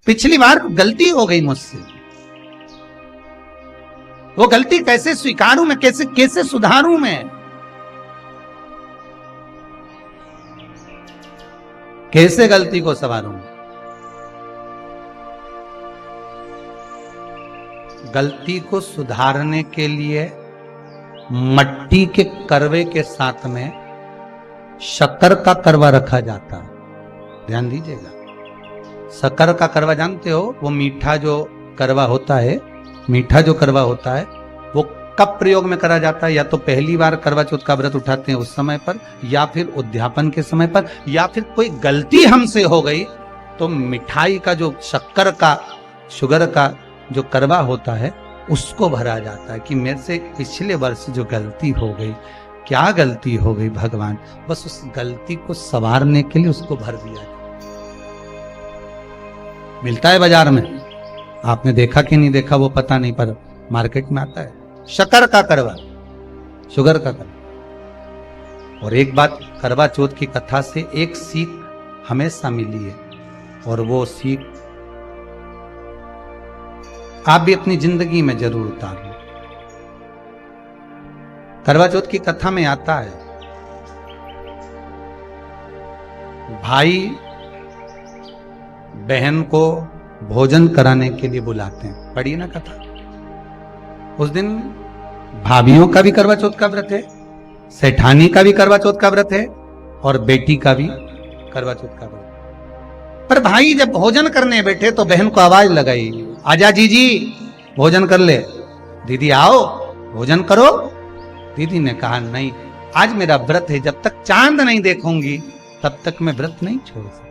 पिछली बार गलती हो गई मुझसे, वो गलती कैसे स्वीकारूं मैं, कैसे कैसे सुधारूं मैं, कैसे गलती को संवारूं। गलती को सुधारने के लिए मट्टी के करवे के साथ में शक्कर का करवा रखा जाता है। ध्यान दीजिएगा, शक्कर का करवा जानते हो, वो मीठा जो करवा होता है, मीठा जो करवा होता है वो कब प्रयोग में करा जाता है? या तो पहली बार करवा चौथ का व्रत उठाते हैं उस समय पर, या फिर उद्यापन के समय पर, या फिर कोई गलती हमसे हो गई तो मिठाई का जो शक्कर का, शुगर का जो करवा होता है उसको भरा जाता है कि मेरे से पिछले वर्ष जो गलती हो गई, क्या गलती हो गई भगवान, बस उस गलती को संवारने के लिए उसको भर दिया जाए। मिलता है बाजार में, आपने देखा कि नहीं देखा वो पता नहीं, पर मार्केट में आता है शक्कर का करवा, शुगर का करवा। और एक बात करवा चौथ की कथा से एक सीख हमेशा मिली है, और वो सीख आप भी अपनी जिंदगी में जरूर उतार लो। करवा चौथ की कथा में आता है, भाई बहन को भोजन कराने के लिए बुलाते हैं, पढ़िए ना कथा। उस दिन भाभियों का भी करवा चौथ का व्रत है, सेठानी का भी करवा चौथ का व्रत है, और बेटी का भी करवा चौथ का व्रत। पर भाई जब भोजन करने बैठे तो बहन को आवाज लगाई, आजा जीजी भोजन कर ले। दीदी आओ भोजन करो। दीदी ने कहा नहीं, आज मेरा व्रत है, जब तक चांद नहीं देखूंगी तब तक मैं व्रत नहीं छोड़ सकती।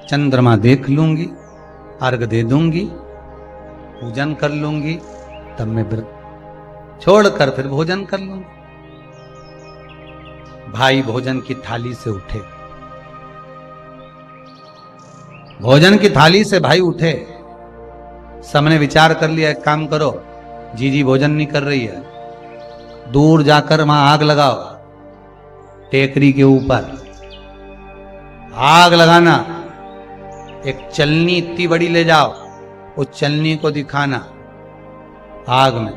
चंद्रमा देख लूंगी, अर्घ दे दूंगी, पूजन कर लूंगी, तब मैं व्रत छोड़कर फिर भोजन कर लूंगी। भाई भोजन की थाली से उठे, भोजन की थाली से भाई उठे। सबने विचार कर लिया, एक काम करो, जीजी भोजन नहीं कर रही है, दूर जाकर वहां आग लगाओ, टेकरी के ऊपर आग लगाना, एक चलनी इतनी बड़ी ले जाओ, उस चलनी को दिखाना आग में।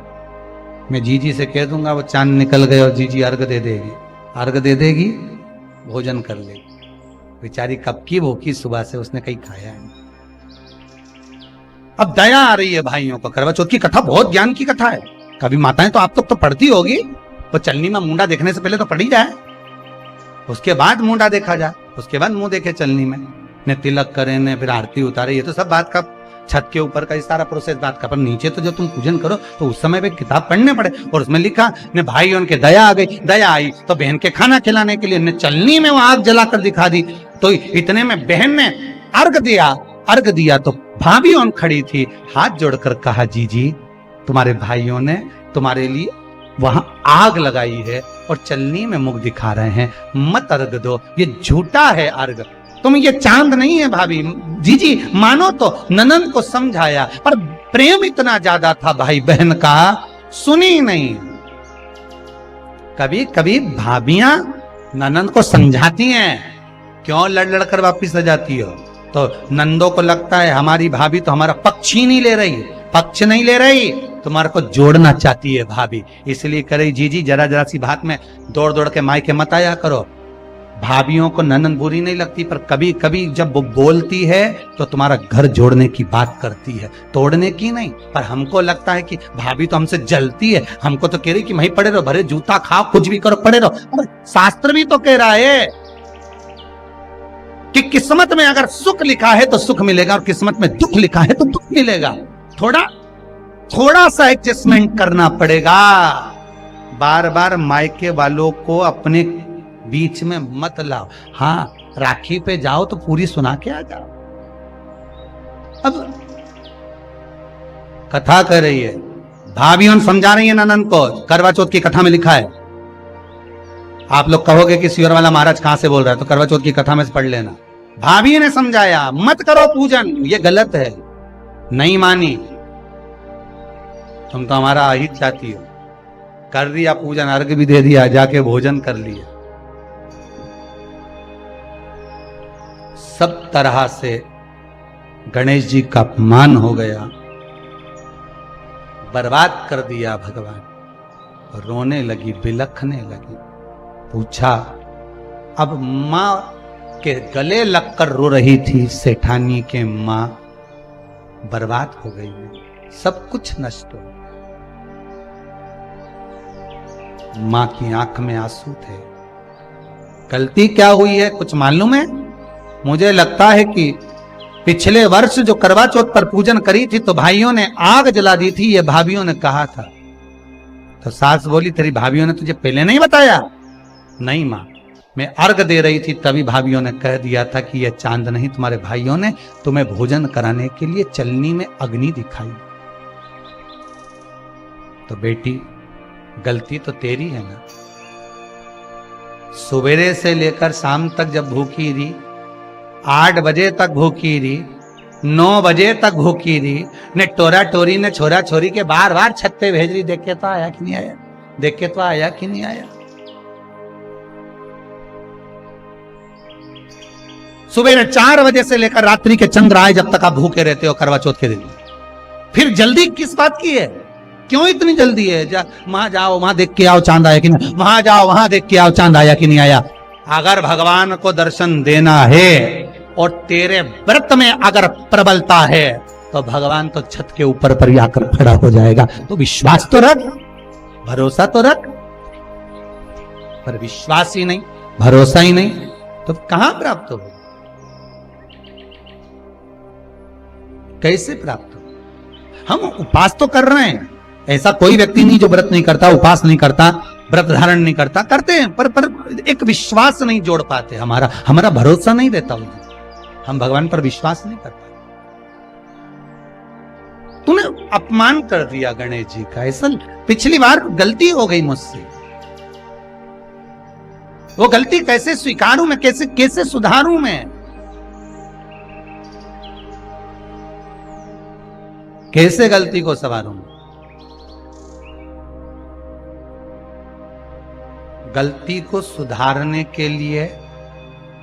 मैं जीजी से कह दूंगा, वो चांद निकल गए और जीजी अर्घ दे देगी, अर्घ दे देगी, भोजन कर लेगी। बेचारी कब की भूखी, सुबह से उसने कहीं खाया नहीं। अब दया आ रही है भाइयों को। करवा चौथ की कथा बहुत ज्ञान की कथा है, कभी माताएं तो आप तो पढ़ती होगी। वो चलनी में मुंडा देखने से पहले तो पढ़ी जाए, उसके बाद मुंडा देखा जाए, उसके बाद मुंह देखे चलनी में, ने तिलक करे, ने फिर आरती उतारे। ये तो सब बात का छत के ऊपर का ये सारा प्रोसेस बात का, पर नीचे तो जब तुम पूजन करो तो उस समय पे किताब पढ़ने पड़े, और उसमें लिखा ने भाई उनके दया आ गई, दया आई तो बहन के खाना खिलाने के लिए ने चलनी में वो आग जलाकर दिखा दी। तो इतने में बहन ने अर्घ दिया, अर्घ दिया तो भाभी उन खड़ी थी, हाथ जोड़कर कहा, जीजी तुम्हारे भाइयों ने तुम्हारे लिए वहां आग लगाई है और चलनी में मुख दिखा रहे हैं, मत अर्घ दो, ये झूठा है अर्घ, तुम ये चांद नहीं है भाभी। जीजी मानो तो ननंद को समझाया, पर प्रेम इतना ज्यादा था भाई बहन का, सुनी नहीं। कभी कभी भाभियां ननंद को समझाती हैं, क्यों लड़ लड़ कर वापिस आ जाती हो। तो नंदों को लगता है हमारी भाभी तो हमारा पक्ष ही नहीं ले रही, पक्ष नहीं ले रही, तुम्हारे को जोड़ना चाहती है भाभी, इसलिए करे जीजी जरा जरा सी बात में दौड़ दौड़ के मायके मत आया करो। भाभियों को ननंद बुरी नहीं लगती, पर कभी कभी जब वो बोलती है तो तुम्हारा घर जोड़ने की बात करती है, तोड़ने की नहीं। पर हमको लगता है कि भाभी तो हमसे जलती है, हमको तो कह रही कि वहीं पड़े रहो, भरे जूता खाओ, कुछ भी करो, पड़े रहो। और शास्त्र भी तो कह रहा है कि किस्मत में अगर सुख लिखा है तो सुख मिलेगा, और किस्मत में दुख लिखा है तो दुख मिलेगा। थोड़ा सा एडजस्टमेंट करना पड़ेगा। बार बार मायके वालों को अपने बीच में मत लाओ। हाँ, राखी पे जाओ तो पूरी सुना के आ जाओ। अब कथा कर रही है, भाभी समझा रही है ननंद को, करवा चौथ की कथा में लिखा है। आप लोग कहोगे कि सियोर वाला महाराज कहां से बोल रहा है, तो करवा चौथ की कथा में से पढ़ लेना। भाभी ने समझाया, मत करो पूजन, ये गलत है, नहीं मानी, तुम तो हमारा अहित चाहती हो। कर दिया पूजन, अर्घ भी दे दिया, जाके भोजन कर लिया। सब तरह से गणेश जी का अपमान हो गया, बर्बाद कर दिया भगवान। रोने लगी, बिलखने लगी। पूछा, अब मां के गले लगकर रो रही थी सेठानी के मां, बर्बाद हो गई है, सब कुछ नष्ट हो। मां की आंख में आंसू थे। गलती क्या हुई है कुछ मालूम है? मुझे लगता है कि पिछले वर्ष जो करवा चौथ पर पूजन करी थी तो भाइयों ने आग जला दी थी, ये भाभियों ने कहा था। तो सास बोली, तेरी भाभियों ने तुझे पहले नहीं बताया? नहीं मां, मैं अर्घ दे रही थी तभी भाभियों ने कह दिया था कि यह चांद नहीं, तुम्हारे भाइयों ने तुम्हें भोजन कराने के लिए चलनी में अग्नि दिखाई। तो बेटी, गलती तो तेरी है ना। सवेरे से लेकर शाम तक जब भूखी रही, 8 बजे तक भूखी रही, 9 बजे तक भूखी रही, ने टोरा टोरी ने छोरा छोरी के बार बार छत पे भेज रही, देख के तो आया कि नहीं आया, देख के तो आया कि नहीं आया। सुबह 4 बजे से लेकर रात्रि के चंद्र आए जब तक आप भूखे रहते हो करवा चौथ के दिन। फिर जल्दी किस बात की है? क्यों इतनी जल्दी है? वहां जाओ, वहां देख के आओ चांद आया कि नहीं, वहां जाओ, वहां देख के आओ चांद आया कि नहीं आया। अगर भगवान को दर्शन देना है और तेरे व्रत में अगर प्रबलता है तो भगवान तो छत के ऊपर पर आकर खड़ा हो जाएगा। तो विश्वास तो रख, भरोसा तो रख। पर विश्वास ही नहीं, भरोसा ही नहीं, तो कहां प्राप्त हो? कैसे प्राप्त हो? हम उपास तो कर रहे हैं, ऐसा कोई व्यक्ति नहीं जो व्रत नहीं करता, उपास नहीं करता, व्रत धारण नहीं करता, करते हैं, पर एक विश्वास नहीं जोड़ पाते। हमारा भरोसा नहीं रहता उन्हें, हम भगवान पर विश्वास नहीं करते। तूने अपमान कर दिया गणेश जी का, ऐसा पिछली बार गलती हो गई मुझसे, वो गलती कैसे स्वीकारूं मैं, कैसे सुधारूं मैं, कैसे गलती को संवारूं? गलती को सुधारने के लिए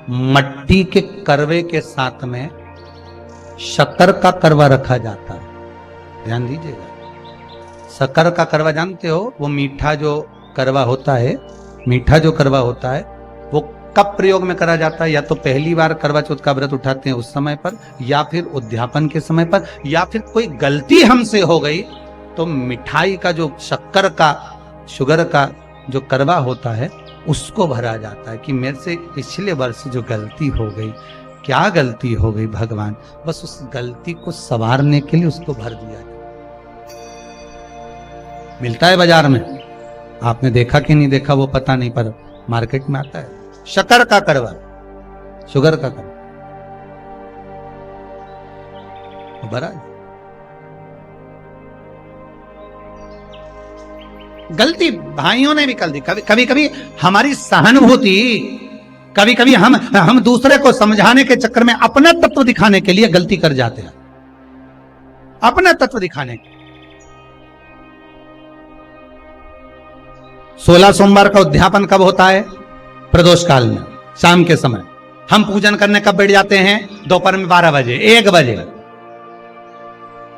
मट्टी के करवे के साथ में शक्कर का करवा रखा जाता है। ध्यान दीजिएगा, शक्कर का करवा जानते हो, वो मीठा जो करवा होता है, मीठा जो करवा होता है वो कब प्रयोग में करा जाता है? या तो पहली बार करवा चौथ का व्रत उठाते हैं उस समय पर, या फिर उद्यापन के समय पर, या फिर कोई गलती हमसे हो गई तो मिठाई का जो शक्कर का, शुगर का जो करवा होता है उसको भरा जाता है कि मेरे से पिछले वर्ष जो गलती हो गई, क्या गलती हो गई भगवान, बस उस गलती को संवारने के लिए उसको भर दिया जाए। मिलता है बाजार में, आपने देखा कि नहीं देखा वो पता नहीं, पर मार्केट में आता है शक्कर का करवा, शुगर का करवा भरा। गलती भाइयों ने भी कर दी। कभी कभी हमारी सहानुभूति, कभी कभी हम दूसरे को समझाने के चक्कर में अपना तत्व दिखाने के लिए गलती कर जाते हैं, अपना तत्व दिखाने के। 16 सोमवार का उद्यापन कब होता है? प्रदोष काल में, शाम के समय। हम पूजन करने कब बैठ जाते हैं? दोपहर में 12 बजे, 1 बजे।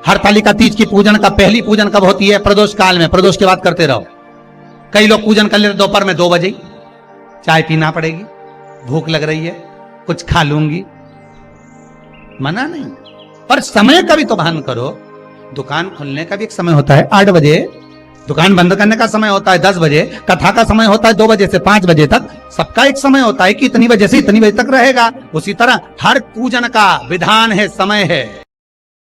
हरतालिका तीज की पूजन का पहली पूजन कब होती है? प्रदोष काल में। प्रदोष के बाद करते रहो। कई लोग पूजन कर लेते दोपहर में 2 बजे। चाय पीना पड़ेगी, भूख लग रही है, कुछ खा लूंगी, मना नहीं, पर समय का भी तो भान करो। दुकान खुलने का भी एक समय होता है 8 बजे, दुकान बंद करने का समय होता है 10 बजे, कथा का समय होता है 2 बजे से 5 बजे तक। सबका एक समय होता है कि इतनी बजे से इतनी बजे तक रहेगा। उसी तरह हर पूजन का विधान है, समय है।